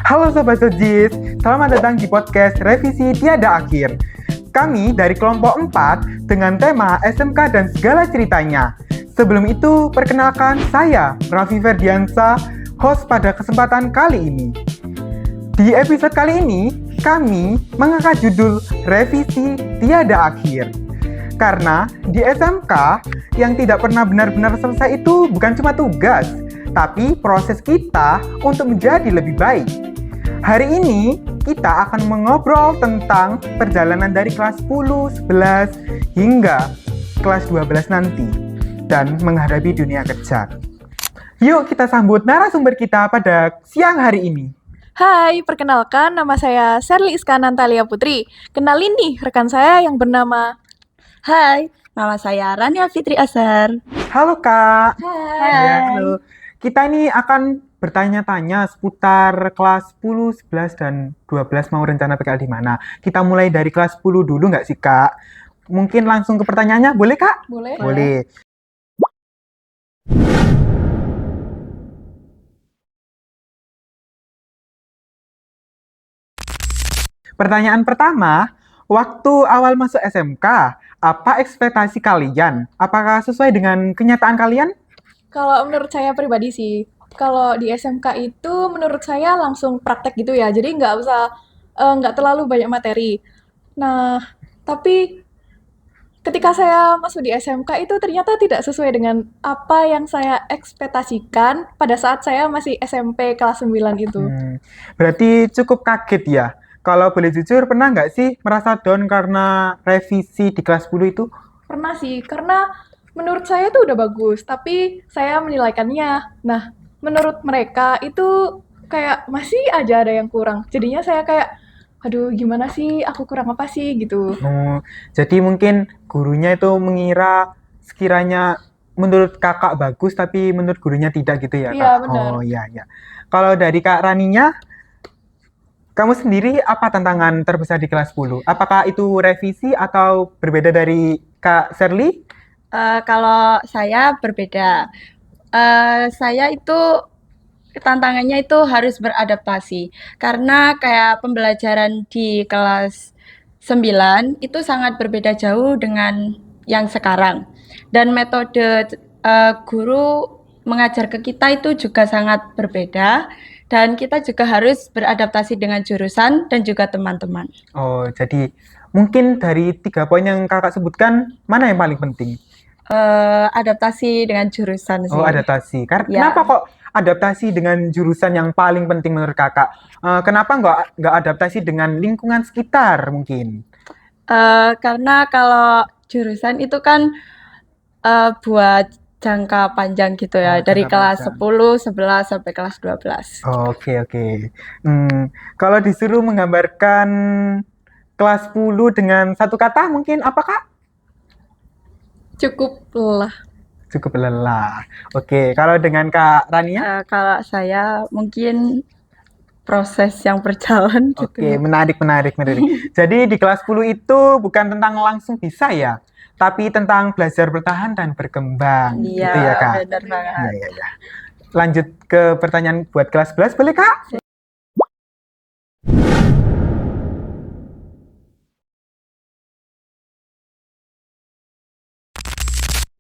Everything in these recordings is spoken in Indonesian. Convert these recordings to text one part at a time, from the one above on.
Halo Sobat Sojis, selamat datang di podcast Revisi Tiada Akhir. Kami dari kelompok 4 dengan tema SMK dan segala ceritanya. Sebelum itu, perkenalkan saya, Raffi Ferdiansa, host pada kesempatan kali ini. Di episode kali ini, kami mengangkat judul Revisi Tiada Akhir. Karena di SMK, yang tidak pernah benar-benar selesai itu bukan cuma tugas, tapi proses kita untuk menjadi lebih baik. Hari ini kita akan mengobrol tentang perjalanan dari kelas 10, 11 hingga kelas 12 nanti dan menghadapi dunia kerja. Yuk kita sambut narasumber kita pada siang hari ini. Hai, perkenalkan nama saya Sherly Iska Nantalia Putri. Kenalin nih rekan saya yang bernama... Hai, nama saya Rania Fitri Azhar. Halo Kak. Hai. Ya, halo. Kita ini akan bertanya-tanya seputar kelas 10, 11, dan 12 mau rencana PKL di mana. Kita mulai dari kelas 10 dulu nggak sih, Kak? Mungkin langsung ke pertanyaannya, boleh, Kak? Boleh? Boleh. Pertanyaan pertama, waktu awal masuk SMK, apa ekspektasi kalian? Apakah sesuai dengan kenyataan kalian? Kalau menurut saya pribadi sih, kalau di SMK itu menurut saya langsung praktek gitu ya, jadi nggak terlalu banyak materi. Nah, tapi ketika saya masuk di SMK itu ternyata tidak sesuai dengan apa yang saya ekspektasikan pada saat saya masih SMP kelas 9 itu. Berarti cukup kaget ya. Kalau boleh jujur, pernah nggak sih merasa down karena revisi di kelas 10 itu? Pernah sih, karena menurut saya itu udah bagus, tapi saya menilaikannya. Nah, menurut mereka itu kayak masih aja ada yang kurang. Jadinya saya kayak, aduh gimana sih, aku kurang apa sih gitu. Oh, jadi mungkin gurunya itu mengira sekiranya menurut kakak bagus, tapi menurut gurunya tidak gitu ya, Iya, Kak? benar. Oh, iya, iya. Kalau dari Kak Raninya, kamu sendiri apa tantangan terbesar di kelas 10? Apakah itu revisi atau berbeda dari Kak Sherly? Kalau saya berbeda. Saya itu tantangannya itu harus beradaptasi karena kayak pembelajaran di kelas 9 itu sangat berbeda jauh dengan yang sekarang. Dan metode guru mengajar ke kita itu juga sangat berbeda dan kita juga harus beradaptasi dengan jurusan dan juga teman-teman. Oh, jadi mungkin dari 3 poin yang kakak sebutkan, mana yang paling penting? Adaptasi dengan jurusan Oh, sih. adaptasi. Ya. Kenapa kok adaptasi dengan jurusan yang paling penting menurut kakak? Kenapa nggak adaptasi dengan lingkungan sekitar mungkin? Karena kalau jurusan itu kan buat jangka panjang gitu ya, Oh, dari jangka kelas panjang. 10, 11 sampai kelas 12. Oh, oke. Kalau disuruh menggambarkan kelas 10 dengan satu kata mungkin apa, Kak? Cukup lelah. Cukup lelah. Oke, kalau dengan Kak Rania? Kalau saya mungkin proses yang berjalan gitu. Oke, menarik. Jadi di kelas 10 itu bukan tentang langsung bisa ya, tapi tentang belajar bertahan dan berkembang. Iya, Gitu ya, Kak? benar banget. Iya. Lanjut ke pertanyaan buat kelas 11, boleh, Kak?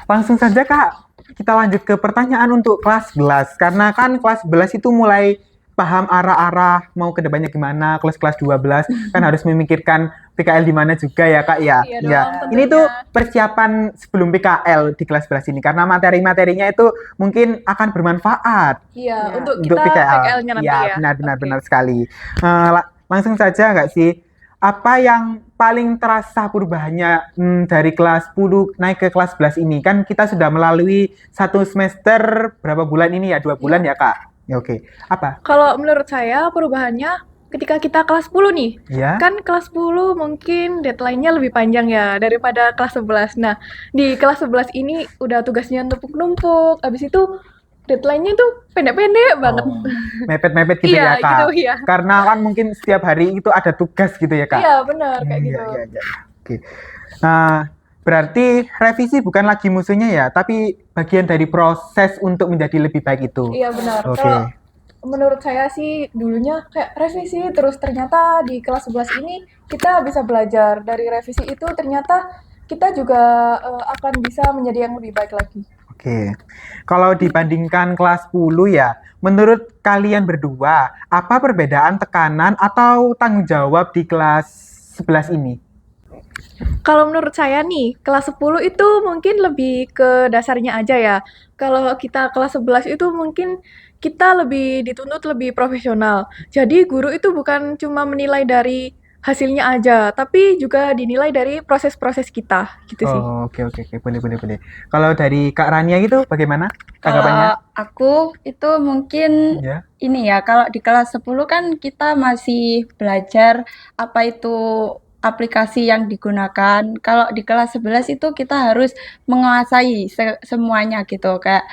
Langsung saja, Kak. Kita lanjut ke pertanyaan untuk kelas 11. Karena kan kelas 11 itu mulai paham arah-arah mau ke depannya gimana. Kelas 12 kan harus memikirkan PKL di mana juga ya, Kak ya. Iya Ya. dong, Ini tuh tentunya. persiapan sebelum PKL di kelas 11 ini karena materi-materinya itu mungkin akan bermanfaat Iya, Ya. untuk untuk kita PKL. PKL-nya nanti ya. Benar Oke. sekali. Langsung saja nggak sih? Apa yang paling terasa perubahannya dari kelas 10 naik ke kelas 11 ini? Kan kita sudah melalui satu semester berapa bulan ini ya? 2 bulan ya, Kak? Ya, oke. Apa? Kalau menurut saya perubahannya ketika kita kelas 10 nih. Ya. Kan kelas 10 mungkin deadline-nya lebih panjang ya daripada kelas 11. Nah, di kelas 11 ini udah tugasnya numpuk-numpuk. Habis itu deadline-nya tuh pendek-pendek banget. Oh, mepet-mepet gitu Iya, ya, Kak? gitu, iya. Karena kan mungkin setiap hari itu ada tugas gitu ya, Kak? Iya, benar kayak gitu. Iya. Oke. Nah, berarti revisi bukan lagi musuhnya ya, tapi bagian dari proses untuk menjadi lebih baik itu. Iya, benar. Oke. Kalau menurut saya sih dulunya kayak revisi terus ternyata di kelas 11 ini kita bisa belajar dari revisi itu ternyata kita juga akan bisa menjadi yang lebih baik lagi. Oke. Kalau dibandingkan kelas 10 ya, menurut kalian berdua, apa perbedaan tekanan atau tanggung jawab di kelas 11 ini? Kalau menurut saya nih, kelas 10 itu mungkin lebih ke dasarnya aja ya. Kalau kita kelas 11 itu mungkin kita lebih dituntut lebih profesional. Jadi guru itu bukan cuma menilai dari hasilnya aja, tapi juga dinilai dari proses-proses kita, gitu sih. Oh, oke oke oke, boleh boleh boleh. Kalau dari Kak Rania gitu bagaimana tanggapannya? Kalau aku itu mungkin Ya. ini ya, kalau di kelas 10 kan kita masih belajar apa itu aplikasi yang digunakan. Kalau di kelas 11 itu kita harus menguasai semuanya gitu, kayak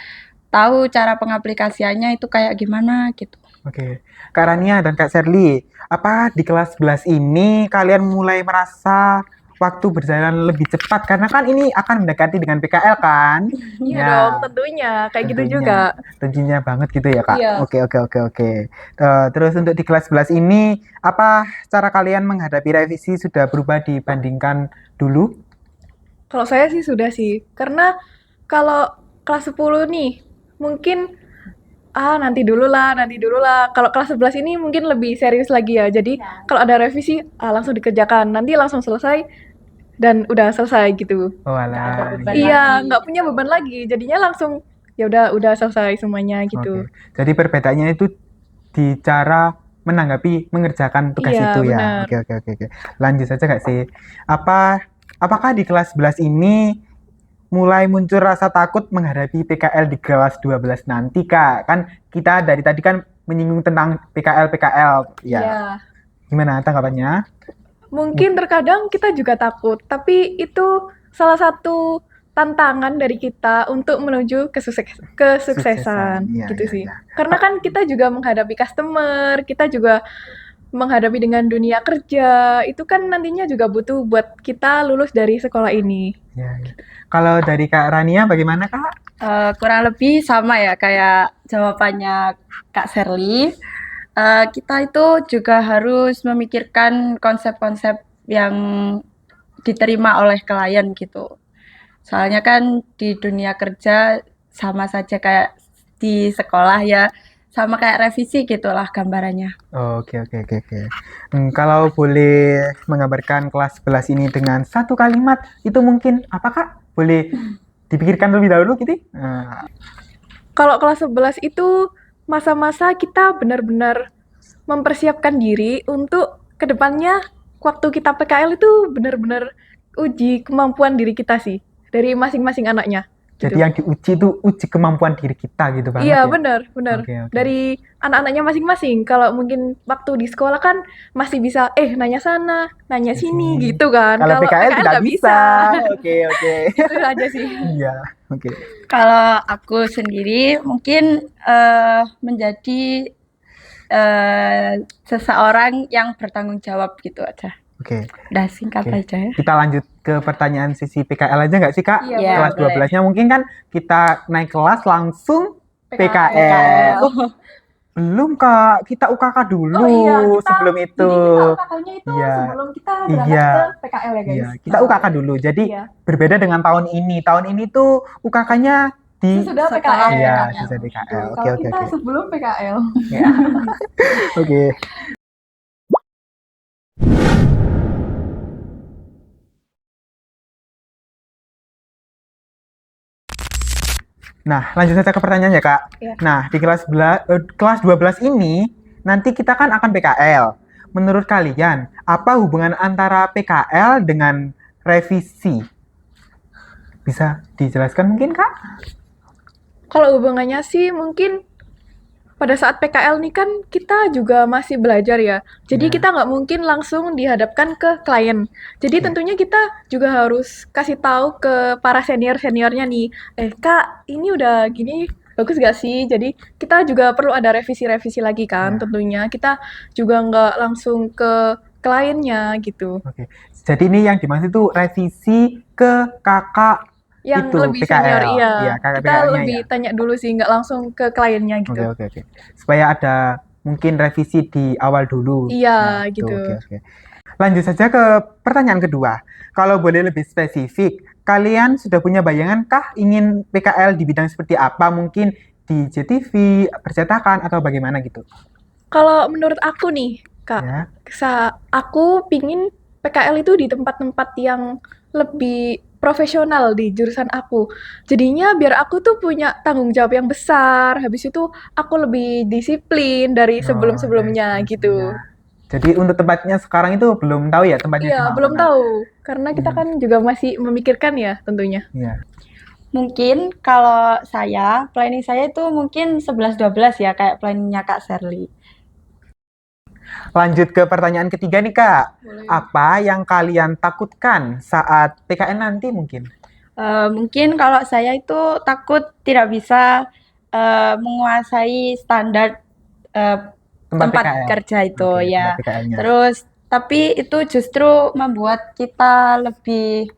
tahu cara pengaplikasiannya itu kayak gimana gitu. Oke. Kak Rania dan Kak Sherly, apa di kelas 11 ini kalian mulai merasa waktu berjalan lebih cepat karena kan ini akan mendekati dengan PKL kan? Iya dong, Ya, tentunya. Kayak gitu tentunya. juga. Tentunya banget gitu ya, Kak. Iya. Oke, oke, oke, oke. Terus untuk di kelas 11 ini, apa cara kalian menghadapi revisi sudah berubah dibandingkan dulu? Kalau saya sih sudah sih. Karena kalau kelas 10 nih, mungkin nanti dulu lah. Kalau kelas 11 ini mungkin lebih serius lagi ya. Jadi kalau ada revisi, langsung dikerjakan. Nanti langsung selesai dan udah selesai gitu. Oh, Nggak ada alah. beban Iya. Iya, lagi. nggak punya beban lagi. Jadinya langsung ya udah selesai semuanya Oke. gitu. Jadi perbedaannya itu di cara mengerjakan tugas Iya, itu ya. benar. Oke, oke, oke, oke. Lanjut saja Kak sih. Apakah di kelas 11 ini mulai muncul rasa takut menghadapi PKL di kelas 12 nanti, Kak? Kan kita dari tadi kan menyinggung tentang PKL ya. Iya. Gimana tanggapannya? Mungkin terkadang kita juga takut, tapi itu salah satu tantangan dari kita untuk menuju Suksesan. kesuksesan Iya, gitu iya, sih. iya. Karena kan kita juga menghadapi customer, kita juga menghadapi dengan dunia kerja, itu kan nantinya juga butuh buat kita lulus dari sekolah ini. Iya, iya. Kalau dari Kak Rania bagaimana, Kak? Kurang lebih sama ya kayak jawabannya Kak Sherly. Kita itu juga harus memikirkan konsep-konsep yang diterima oleh klien gitu. Soalnya kan di dunia kerja sama saja kayak di sekolah ya, sama kayak revisi gitulah gambarannya. Oh, oke, oke, oke, oke. Kalau boleh menggambarkan kelas 11 ini dengan satu kalimat, itu mungkin apa, Kak? Boleh dipikirkan lebih dahulu gitu? Kalau kelas 11 itu masa-masa kita benar-benar mempersiapkan diri untuk kedepannya waktu kita PKL itu benar-benar uji kemampuan diri kita sih dari masing-masing anaknya Jadi gitu. yang diuji itu uji kemampuan diri kita gitu banget Iya ya. benar, benar. Oke, oke. Dari anak-anaknya masing-masing. Kalau mungkin waktu di sekolah kan masih bisa nanya sana, nanya Di sini sini. gitu kan. Kalau Kalau PKL PKL tidak nggak bisa. bisa. Oke, oke. Itu aja sih. Iya, oke. Kalau aku sendiri mungkin menjadi seseorang yang bertanggung jawab gitu aja. Oke. Udah singkat Oke. aja ya. Kita lanjut ke pertanyaan sisi PKL aja nggak sih, Kak? Iya, Iya, Kelas boleh. 12-nya mungkin kan kita naik kelas langsung PKL. PKL. Belum, Kak. Kita UKK dulu Oh iya, sebelum itu. Jadi kita UKK-nya itu Iya. sebelum kita berangkat Iya. ke PKL ya guys. Iya, kita UKK dulu. Jadi Iya. berbeda dengan tahun ini. Tahun ini tuh UKK-nya di Sesudah Setelah PKL. Iya, PKL. sesudah PKL. Oke, Kalau oke, kita oke. sebelum PKL. Ya. Oke. Nah, lanjut saja ke pertanyaannya, Kak. Iya. Nah, di kelas 12 ini nanti kita kan akan PKL. Menurut kalian, apa hubungan antara PKL dengan revisi? Bisa dijelaskan mungkin, Kak? Kalau hubungannya sih mungkin pada saat PKL nih kan kita juga masih belajar ya. Jadi Ya. kita nggak mungkin langsung dihadapkan ke klien. Jadi Oke. tentunya kita juga harus kasih tahu ke para senior-seniornya nih, Kak, ini udah gini bagus gak sih? Jadi kita juga perlu ada revisi-revisi lagi kan Ya. tentunya. Kita juga nggak langsung ke kliennya gitu. Oke. Jadi ini yang dimaksud itu revisi ke kakak Yang itu lebih senior, PKL. iya. Iya, kakak Kita PKL-nya lebih ya. tanya dulu sih, nggak langsung ke kliennya Oke, gitu. oke, oke. Supaya ada mungkin revisi di awal dulu. Iya, Ya, itu gitu. oke, oke. Lanjut saja ke pertanyaan kedua. Kalau boleh lebih spesifik, kalian sudah punya bayangan kah ingin PKL di bidang seperti apa? Mungkin di JTV, percetakan, atau bagaimana gitu? Kalau menurut aku nih, Kak, Ya, aku pingin PKL itu di tempat-tempat yang lebih profesional di jurusan aku. Jadinya biar aku tuh punya tanggung jawab yang besar. Habis itu aku lebih disiplin dari oh, dari sebelum-sebelumnya sebelum-sebelumnya. gitu. Jadi untuk tempatnya sekarang itu belum tahu ya tempatnya Iya, di belum mana. tahu. Karena kita Hmm, kan juga masih memikirkan ya tentunya. ya. Mungkin kalau saya, planning saya itu mungkin 11-12 ya, kayak planningnya Kak Sherly. Lanjut ke pertanyaan ketiga nih Kak. Boleh. Apa yang kalian takutkan saat PKN nanti mungkin? Mungkin kalau saya itu takut tidak bisa menguasai standar eh, Tempat tempat PKL. kerja itu Oke, tempat ya. PKL-nya. Terus tapi itu justru membuat kita lebih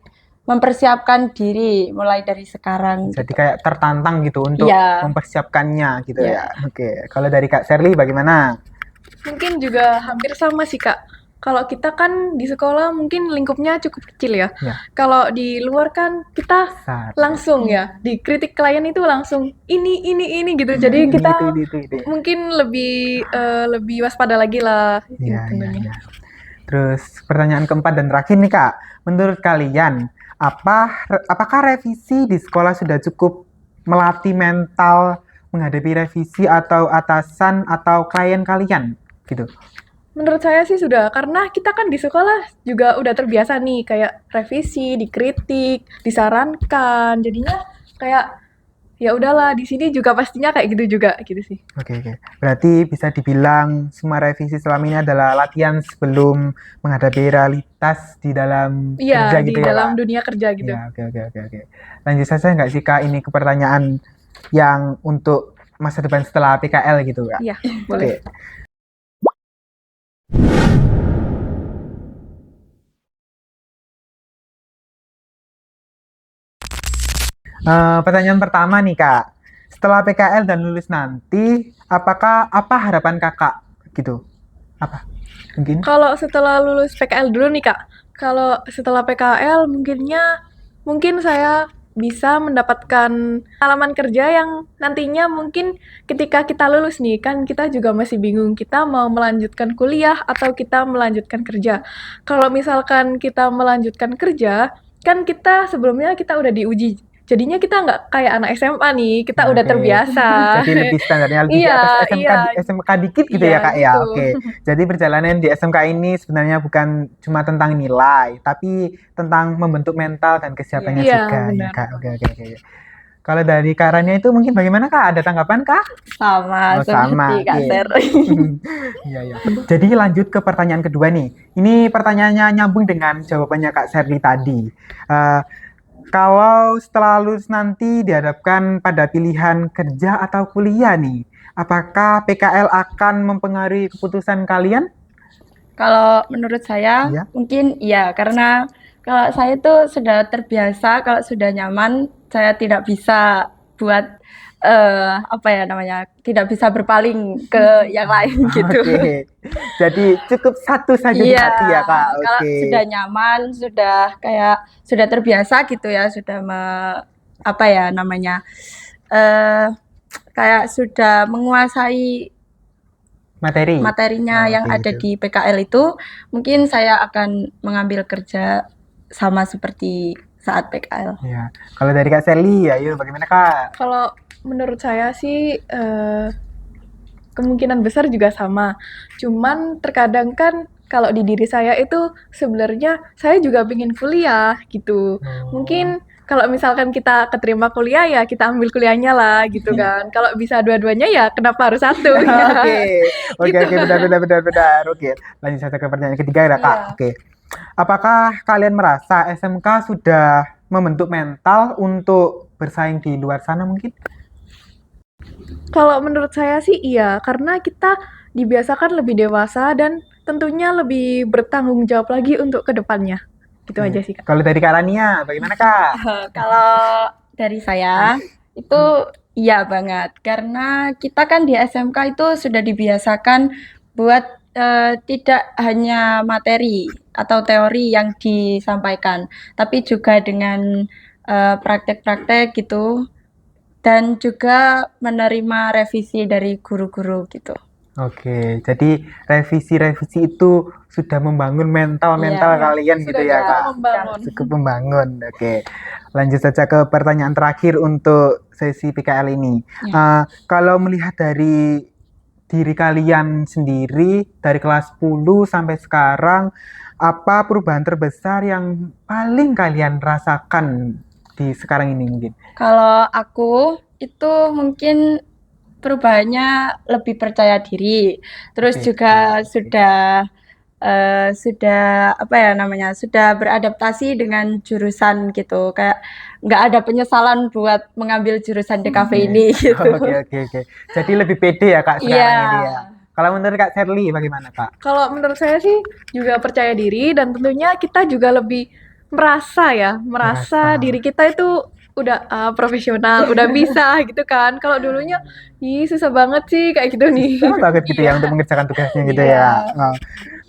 mempersiapkan diri mulai dari sekarang Jadi gitu. kayak tertantang gitu untuk Iya, mempersiapkannya gitu ya. ya. Oke, kalau dari Kak Sherly bagaimana? Mungkin juga hampir sama sih, Kak. Kalau kita kan di sekolah mungkin lingkupnya cukup kecil ya. Ya, Kalau di luar kan kita besar. langsung ya, dikritik klien itu langsung ini gitu. Jadi Ini kita itu. mungkin lebih waspada lagi lah Iya, iya, tentunya. iya. Terus pertanyaan keempat dan terakhir nih Kak, menurut kalian apakah revisi di sekolah sudah cukup melatih mental menghadapi revisi atau atasan atau klien kalian gitu? Menurut saya sih sudah, karena kita kan di sekolah juga udah terbiasa nih kayak revisi, dikritik, disarankan. Jadinya kayak ya udahlah di sini juga pastinya kayak gitu juga gitu sih. Oke, oke. Berarti bisa dibilang semua revisi selama ini adalah latihan sebelum menghadapi realitas di dalam kerja Iya, di gitu ya dalam Kak? dunia kerja gitu. Ya, oke, oke, oke, oke. Lanjut saja nggak sih Kak ini ke pertanyaan yang untuk masa depan setelah PKL gitu Kak? Iya, Oke. boleh. Pertanyaan pertama nih Kak, setelah PKL dan lulus nanti, apa harapan Kakak gitu? Apa? Mungkin? Kalau setelah lulus PKL dulu nih Kak, kalau setelah PKL mungkin saya bisa mendapatkan pengalaman kerja yang nantinya mungkin ketika kita lulus nih, kan kita juga masih bingung kita mau melanjutkan kuliah atau kita melanjutkan kerja. Kalau misalkan kita melanjutkan kerja, kan kita sebelumnya kita udah diuji. Jadinya kita nggak kayak anak SMA nih, kita udah Oke. terbiasa. Jadi lebih standarnya lebih di atas Iya, SMK iya, SMK dikit gitu iya ya Kak ya. gitu. Oke. Jadi perjalanan di SMK ini sebenarnya bukan cuma tentang nilai, tapi tentang membentuk mental dan kesiapannya Iya, juga ya benar. Kak. Oke, oke, oke. Kalau dari Kak Rania itu mungkin bagaimana Kak? Ada tanggapan Kak? Sama Oh, seperti sama. Kak Oke. Sherly. Iya, iya. Jadi lanjut ke pertanyaan kedua nih. Ini pertanyaannya nyambung dengan jawabannya Kak Sherly tadi. Eh, Kalau setelah lulus nanti dihadapkan pada pilihan kerja atau kuliah nih, apakah PKL akan mempengaruhi keputusan kalian? Kalau menurut saya Iya. mungkin iya, karena kalau saya tuh sudah terbiasa, kalau sudah nyaman, saya tidak bisa buat apa ya namanya, tidak bisa berpaling ke yang lain gitu. Oke. Jadi cukup satu saja di Iya, hati ya, Kak. kalau Oke. sudah nyaman, sudah terbiasa gitu ya, apa ya namanya, eh kayak sudah menguasai Materi. materinya yang Oke, ada gitu. di PKL itu, mungkin saya akan mengambil kerja sama seperti saat PKL. Ya. Kalau dari Kak Sally, ayo bagaimana Kak? Kalau menurut saya sih kemungkinan besar juga sama. Cuman terkadang kan kalau di diri saya itu sebenarnya saya juga pengen kuliah gitu. Oh. Mungkin kalau misalkan kita keterima kuliah ya kita ambil kuliahnya lah gitu kan. Kalau bisa dua-duanya ya kenapa harus satu ya. Oke, Gitu. oke, benar. Oke, lanjut saja ke pertanyaan ketiga ya, Kak. Iya. Oke. Apakah kalian merasa SMK sudah membentuk mental untuk bersaing di luar sana mungkin? Kalau menurut saya sih iya, karena kita dibiasakan lebih dewasa dan tentunya lebih bertanggung jawab lagi untuk kedepannya. Gitu aja sih, Kak. Kalau dari Kak Rania, bagaimana Kak? Kalau dari saya itu iya banget karena kita kan di SMK itu sudah dibiasakan buat tidak hanya materi atau teori yang disampaikan, tapi juga dengan praktek-praktek gitu dan juga menerima revisi dari guru-guru gitu. Oke, jadi revisi-revisi itu sudah membangun mental-mental Iya. kalian gitu Sudah ya cukup Kak? membangun. Cukup membangun. Oke, lanjut saja ke pertanyaan terakhir untuk sesi PKL ini. Kalau melihat dari diri kalian sendiri dari kelas 10 sampai sekarang, apa perubahan terbesar yang paling kalian rasakan di sekarang ini mungkin? Kalau aku itu mungkin perubahannya lebih percaya diri, terus Oke, juga oke. sudah apa ya namanya, sudah beradaptasi dengan jurusan gitu, kayak nggak ada penyesalan buat mengambil jurusan DKV ini gitu. Oke. Jadi lebih pede ya Kak Iya. sekarang ini ya. Kalau menurut Kak Sherly bagaimana Kak? Kalau menurut saya sih juga percaya diri dan tentunya kita juga lebih merasa Merasa. diri kita itu udah profesional, udah bisa gitu kan. Kalau dulunya, ih susah banget sih kayak gitu nih. Susah banget gitu ya Iya. untuk mengerjakan tugasnya gitu Iya. ya. Oh,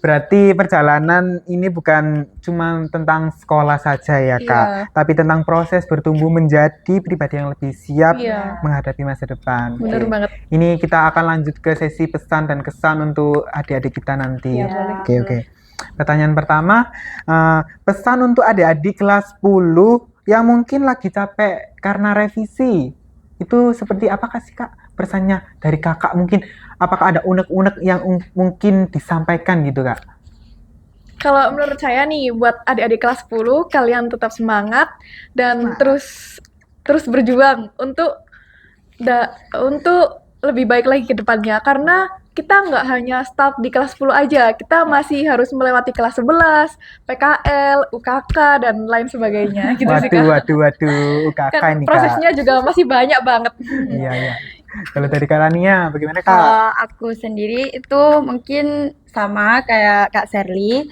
berarti perjalanan ini bukan cuma tentang sekolah saja ya Kak, Iya. tapi tentang proses bertumbuh menjadi pribadi yang lebih siap Iya. menghadapi masa depan. Bener Oke. banget. Ini kita akan lanjut ke sesi pesan dan kesan untuk adik-adik kita nanti. Iya, boleh. Oke. Pertanyaan pertama, pesan untuk adik-adik kelas 10 yang mungkin lagi capek karena revisi. Itu seperti apakah sih Kak pesannya dari Kakak mungkin? Apakah ada unek-unek yang mungkin disampaikan gitu Kak? Kalau menurut saya nih, buat adik-adik kelas 10, kalian tetap semangat dan terus berjuang untuk lebih baik lagi ke depannya. Karena kita nggak hanya start di kelas 10 aja, kita masih harus melewati kelas 11, PKL, UKK, dan lain sebagainya. Gitu sih, Kak. Waduh, UKK Kan ini Kak. prosesnya juga masih banyak banget. Iya. Kalau dari Kak Rania, bagaimana Kak? Kalau aku sendiri itu mungkin sama kayak Kak Sherly,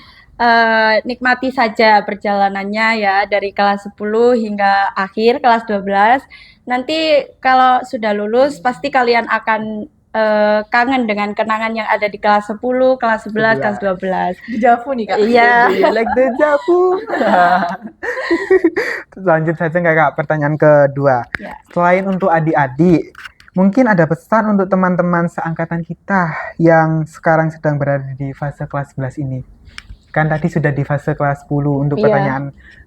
nikmati saja perjalanannya ya dari kelas 10 hingga akhir kelas 12. Nanti kalau sudah lulus pasti kalian akan kangen dengan kenangan yang ada di kelas 10, kelas 11, kelas 12. Dejavu nih, Kak. Iya. You like the Javu. Lanjut saja nggak Kak? Pertanyaan kedua. Ya. Selain untuk adik-adik, mungkin ada pesan untuk teman-teman seangkatan kita yang sekarang sedang berada di fase kelas 11 ini. Kan tadi sudah di fase kelas 10 untuk Iya. pertanyaan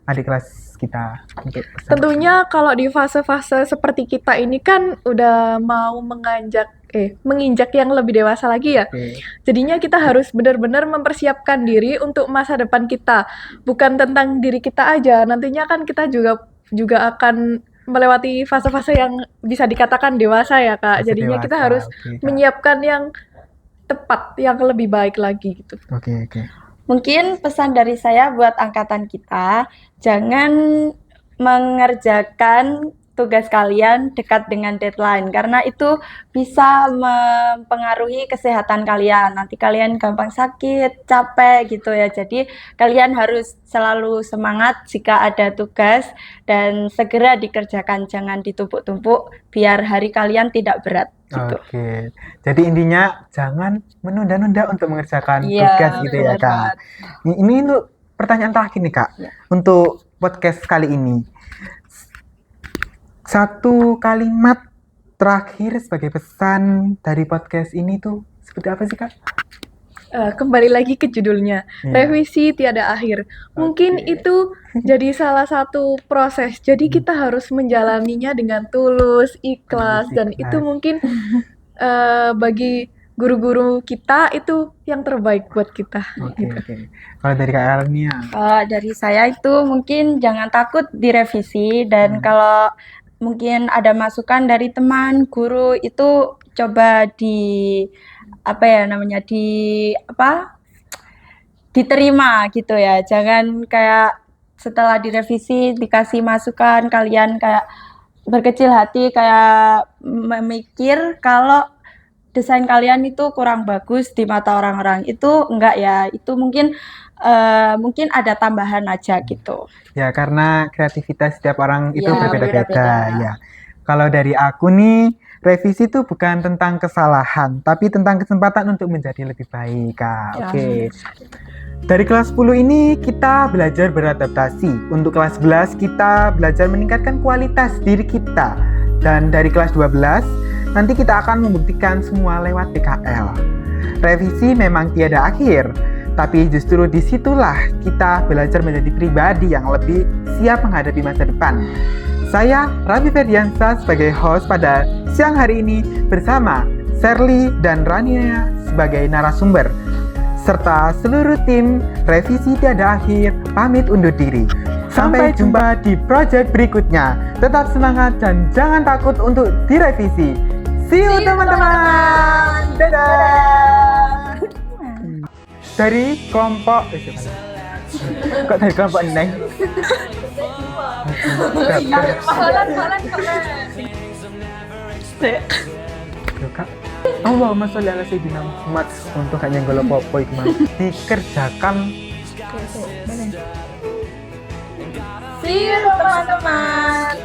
adik kelas kita. Untuk pesan. Tentunya kalau di fase-fase seperti kita ini kan udah mau menginjak yang lebih dewasa lagi ya. Oke. Jadinya kita harus benar-benar mempersiapkan diri untuk masa depan kita. Bukan tentang diri kita aja, nantinya kan kita juga akan melewati fase-fase yang bisa dikatakan dewasa ya, Kak. Fase Jadinya kita dewasa, harus oke, Kak. menyiapkan yang tepat, yang lebih baik lagi gitu. Oke. Mungkin pesan dari saya buat angkatan kita, jangan mengerjakan tugas kalian dekat dengan deadline karena itu bisa mempengaruhi kesehatan kalian. Nanti kalian gampang sakit, capek gitu ya. Jadi kalian harus selalu semangat jika ada tugas dan segera dikerjakan, jangan ditumpuk-tumpuk biar hari kalian tidak berat gitu. Oke. Jadi intinya jangan menunda-nunda untuk mengerjakan Iya, tugas gitu ya benar Kak. banget. Ini untuk pertanyaan terakhir nih Kak. Ya. Untuk podcast kali ini. Satu kalimat terakhir sebagai pesan dari podcast ini tuh seperti apa sih Kak? Kembali lagi ke judulnya, Iya. revisi tiada akhir. Mungkin Oke. itu jadi salah satu proses. Jadi kita harus menjalaninya dengan tulus, ikhlas, dan ikhlas. itu mungkin bagi guru-guru kita itu yang terbaik buat kita. Gitu. Oke. Kalau dari Kak Arnia, Kalau dari saya itu mungkin jangan takut direvisi dan kalau mungkin ada masukan dari teman, guru itu coba diterima gitu ya. Jangan kayak setelah direvisi dikasih masukan kalian kayak berkecil hati kayak memikir kalau desain kalian itu kurang bagus di mata orang-orang. Itu enggak ya, itu mungkin ada tambahan aja gitu. Ya, karena kreativitas setiap orang itu Ya, berbeda-beda beda-beda. ya. Kalau dari aku nih, revisi itu bukan tentang kesalahan, tapi tentang kesempatan untuk menjadi lebih baik, Kak. Ya. Oke. Dari kelas 10 ini kita belajar beradaptasi. Untuk kelas 11 kita belajar meningkatkan kualitas diri kita. Dan dari kelas 12 nanti kita akan membuktikan semua lewat PKL. Revisi memang tiada akhir, tapi justru disitulah kita belajar menjadi pribadi yang lebih siap menghadapi masa depan. Saya Raffi Ferdiansa sebagai host pada siang hari ini bersama Sherly dan Rania sebagai narasumber, serta seluruh tim Revisi Tiada Akhir pamit undur diri. Sampai jumpa di project berikutnya. Tetap semangat dan jangan takut untuk direvisi. See you teman-teman. Dadah. Dari kelompok kok dari kelompok Neng? Kak, Allahumma sholli ala sayyidina Muhammad untuk gak nyenggol apa-apa iku mau dikerjakan. See you teman-teman.